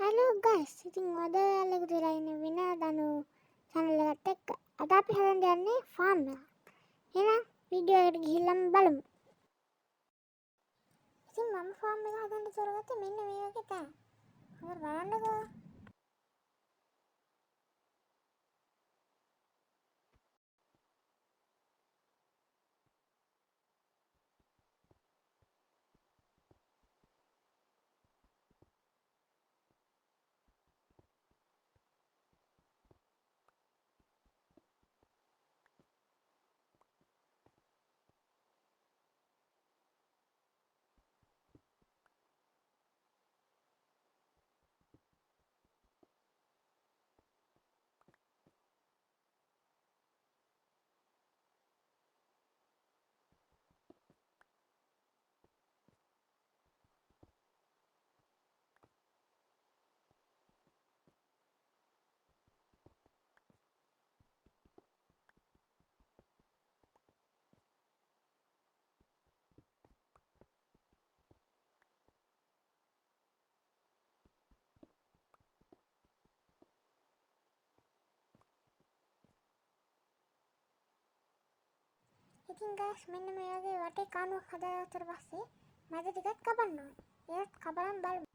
Halo guys, ඉතින් අද ඔයාලා එකතු වෙලා ඉන්නේ විනෝදනු channel එකට එක්ක. අද අපි හදන්න යන්නේ farm එක. එහෙනම් වීඩියෝ එකට ගිහිල්ලාම බලමු. ඉතින් මම farm එක හදන්න තෝරගත්තේ මෙන්න මේ වගේ තැන. හොඳට බලන්නකෝ. ඉතින් guys මෙන්න මේ වගේ වටේ කණුවක් හදාගත්තට පස්සේ මැද ටිකක් කපන්න ඕනේ. ඒත් කපලම් බලමු.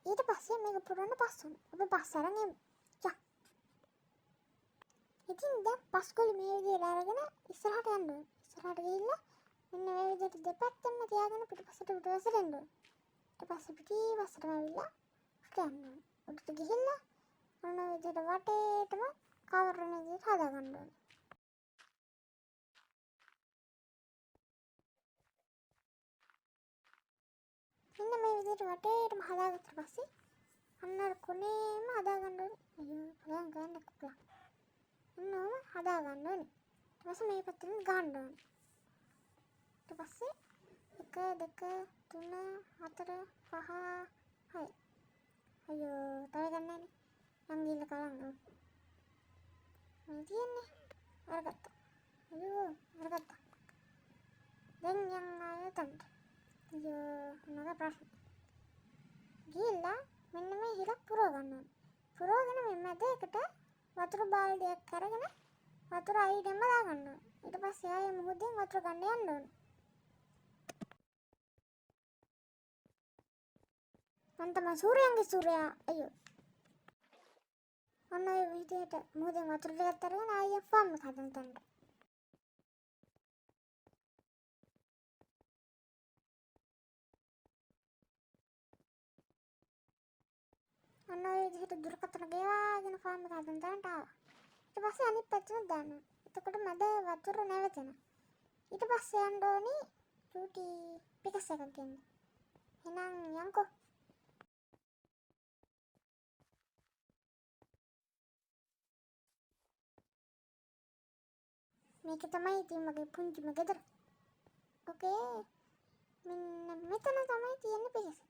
ඊට පස්සේ මේක පුරන්න පස්සුන. අපි පස්ස අරන් එමු. යා. ඉතින් දැන් පස්කොලි මේ විදිහට අරගෙන ඉස්සරහට යන්න ඕනේ. ඉස්සරහට ගිහිල්ලා මෙන්න මේ විදිහට දෙපැත්තෙන්ම තියාගෙන පිටිපස්සට එන්න ඕනේ. ඊට පස්සේ පිටිපස්සටම ඇවිල්ලා උඩට යන්න ඕනේ. උඩට ගිහිල්ලා මොන විදිහට වටේටම කවර් වෙන විදිහට හදා ගන්න ඕනේ. මෙන්න මේ විදිහට වටේටම හදාගත්ත පස්සේ අන්න අර කොනේම හදා ගන්න ඕනේ. අයියෝ බලන්න ගන්න කුප්ලා. ඔන්න හදා ගන්න ඕනේ. ඊට පස්සේ මේ පැත්තෙන් ගහන්න ඕනේ. ඊට පස්සේ 1 2 3 4 5 6. අයියෝ තව ගන්න නැහැ. මං ගිහින් කරන්න. මේ තියන්නේ. අරගත්තා. අයියෝ අරගත්තා. දැන් යන්න ආයතනට. අයියෝ මොනවද ප්‍රශ්න? ගිහිල්ලා මෙන්න මේ හිලක් පුරව ගන්න ඕනේ. පුරවගෙන මේ මැදයකට වතුර බාල්දියක් අරගෙන වතුර අයිඩෙන්ම දාගන්න ඕනේ. ඊට පස්සේ ආයෙ මුහුදෙන් වතුර ගන්න යන්න ඕනේ. අන්තම සූර්යයා අයියෝ. ඔන්න ඔය විදිහට මුහුදෙන් වතුර ටිකක් අරගෙන ආයෙ ෆාම් එක හදන්න තැනට. ඔන්න ඔය විදිහට දුරකථන ගෙවාගෙන ෆාම් එක හදන්න තැනට ආවා. ඊට පස්සේ අනිත් පැත්තට දානවා. එතකොට මැද වතුර නැවතෙනවා. ඊට පස්සේ යන්න ඕනි චූටි පිකස් එකක් ගන්න. එහෙනම් යන්කෝ. මේක තමයි ඉතින් මගේ පුංචිම ගෙදර. ඕකේ. මෙන්න මෙතන තමයි තියෙන්නේ පිකස්.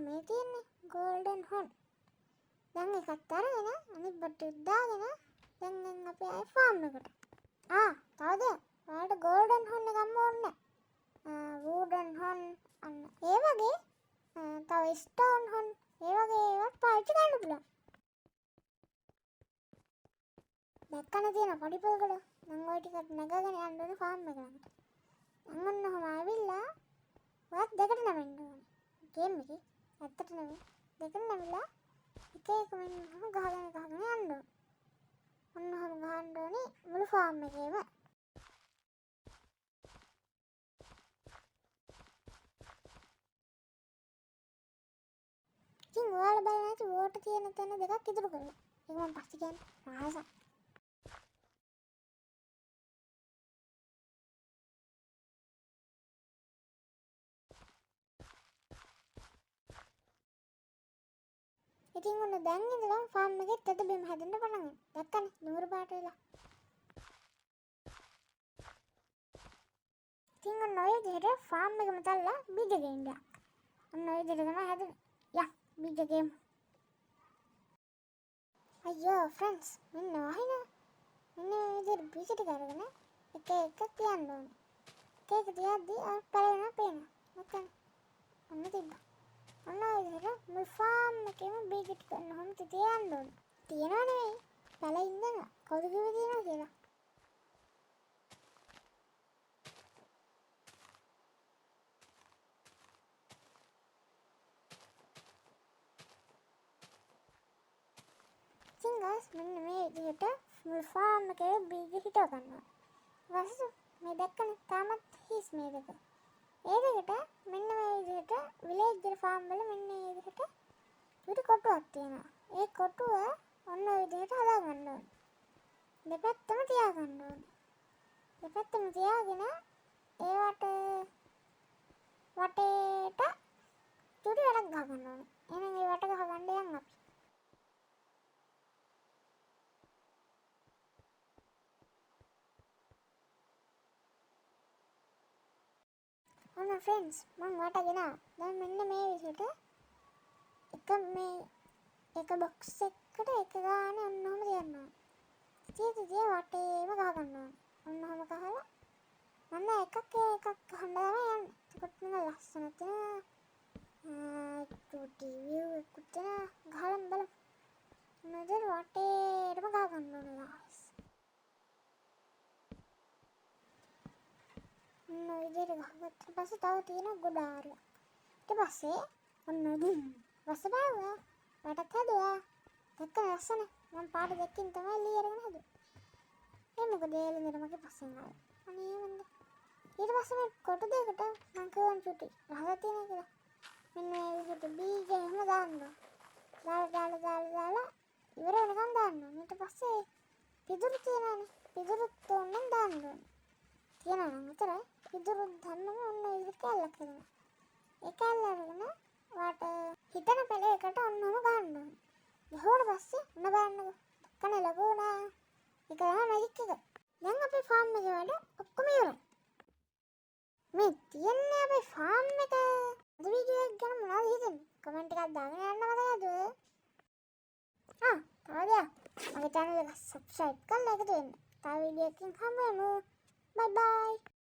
මේ තියෙන්නේ golden horn. දැන් එකක් අරගෙන අනිත් බට්ටුත් දාගෙන දැන් අපි ආයේ ෆාම් එකට. තවද ඔයාලට golden horn එකක්ම ඕනේ නැහැ. wooden horn අන්න ඒ වගේ තව stone horn ඒ වගේ ඒවත් පාවිච්චි කරන්න පුළුවන්. දැක්කන තියෙන පොඩි පොල්ගල. දැන් ওই ටිකට නැගගෙන යන්න ඕනේ ෆාම් එක ළඟට. දැන් ඔන්න ඔහම ආවිල්ලා ඔයත් දෙකට නැමෙන්න ඕනේ. ගේම් එකේ ඇත්තට නෙමෙයි. දෙකට නැමිලා එක එක මෙන්න ගහගෙන යන්න ඕනේ. ඔන්න ඔහම ගහන්න ඕනේ මුළු ෆාම් එකේම. ඉතින් ඔයාලා බලන්න ඇති වෝටර් තියෙන තැන දෙකක් ඉතුරු කරලා. ඒක මම පස්සේ කියන්නේ රහසක්. ඉතින් ඔන්න දැන් ඉඳලා ෆාම් එකේ තද බිම හැදෙන්න පටන් ගන්නවා. දැක්කනේ නුඹර පාට වෙලා. ඉතින් ඔන්න ඔය විදිහට ෆාම් එකම තල්ලා බීජ ගේන්න. ඔන්න ඔය විදිහට තමයි හැදුනේ. යා බීජ ගේමු. අයියෝ ෆ්‍රෙන්ඩ්ස් මෙන්න වහින. මෙන්න මේ විදිහට බීජ ටික අරගෙන එක තියන්න ඕනේ. එක තියද්දී පළවෙනිව පේනවා. නැත්නම් ඔන්න තිබ්බා. ඔන්න ඔය විදිහට මුල් ෆාම් එකේම බීජ ටික ඔන්නම තියන්න ඕනේ. තියනව නෙවෙයි. පැල ඉඳලා කවුද කිව්වේ තියනවා කියලා. guys මෙන්න මේ විදිහට මුල් ෆාම් එකේ බීජ හිටව ගන්නවා. ඊපස්සේ මේ දැක්කනේ තාමත් හිස් මේ දෙක. ඒ දෙකට මෙන්න මේ විදිහට විලේජ් ෆාම් වල මෙන්න මේ විදිහට චුටි කොටුවක් තියෙනවා. ඒ කොටුව ඔන්න ඔය විදිහට හදා ගන්න ඕනේ. දෙපැත්තම තියා ගන්න ඕනේ. දෙපැත්තම තියාගෙන ඒවට වටේට චුටි වැඩක් ගහ ගන්න ඕනේ. එහෙනම් ඒ වට ගහ ගන්න යන්න අපි. ඔන්න ෆ්‍රෙන්ඩ්ස් මම වටගෙන දැන් මෙන්න මේ විදිහට එක බොක්ස් එකකට එක ගානේ ඔන්නම තියනවා. ඉතින් වටේම ගහ ගන්න ඕනේ. ඔන්නම ගහලා මම එකක් ගහන්න තමයි යන්නේ. ඒකට නම් ලස්සන තියෙනවා. චුටි view එකක් තියෙනවා. ගහලා බලමු. නේද වටේටම ගහ ගන්න ඕනේ guys. ඔන්න විදිහට ගහගත්ත පස්සේ තව තියෙන ගොඩාරියක්. ඊට පස්සේ ඔන්න දුම් රස බෑවා. වටක් හැදුවා. දෙක ලස්සන. මම පාට දෙකකින් තමයි ලී අරගෙන හැදුවේ. ඒ මොකද ඒ ලින්දට මගේ පස්සෙන් ආවා. අනේ මන්ද. ඊට පස්සේ මේ කොට දෙකට මං කියවන චුටි රහස තියෙන කියලා. මෙන්න මේ විදිහට බීජ එහෙම දාන්න. දාලා ඉවර වෙනකන් දාන්න. ඊට පස්සේ පිදුරු තියනනේ. පිදුරුත් ඕනනම් දාන්න ඕනේ. තියනවා නම් විතරයි. පිදුරු දාන්නම ඔන්න ඒ විදිහට කැල්ලක් හදනවා. ඒ කැල්ල අරගෙන වාට හිතන පළයකට ඔන්නම ගන්න ඕනේ. ගහුවට පස්සේ ඔන්න බලන්නකෝ. කන ලගුණා. ඒක තමයි මැජික් එක. දැන් අපේ ෆාම් එකේ වැඩ ඔක්කොම ඉවරයි. මේ තියන්නේ අපේ ෆාම් එක. අද වීඩියෝ එක ගැන මොනවද හිතන්නේ? කමෙන්ට් එකක් දාගෙන යන්න මතකද? තව දෙයක්. මගේ channel එක subscribe කරලා එකතු වෙන්න. තව වීඩියෝ එකකින් හම්බ වෙමු. Bye bye.